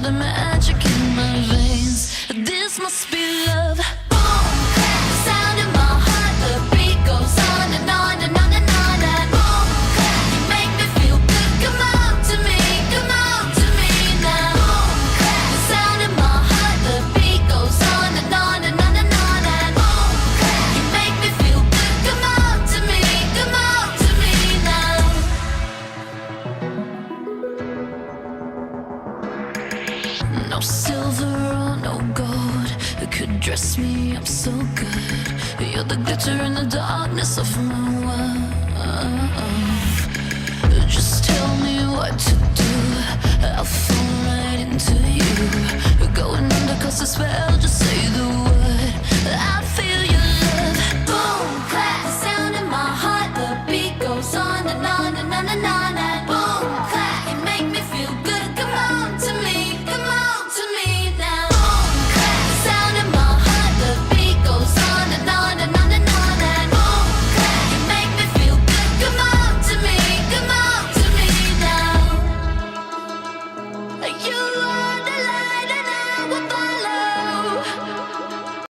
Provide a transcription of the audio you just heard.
the magic in my veins. This must be love. Boom, clap, sound in my heart. The beat goes on and on and on and on. And boom, clap, you make me feel good. Come on to me now. Boom, clap, sound in my heart. The beat goes on and on and on and on. And boom, clap, you make me feel good. Come on to me now. No silver or no gold could dress me up so good. You're the glitter in the darkness of my world. Just tell me what to do, I'll fall right into you. Going under 'cause the spell, just say the word, I feel your love. Boom, clap, sound in my heart. The beat goes on and on and on and on.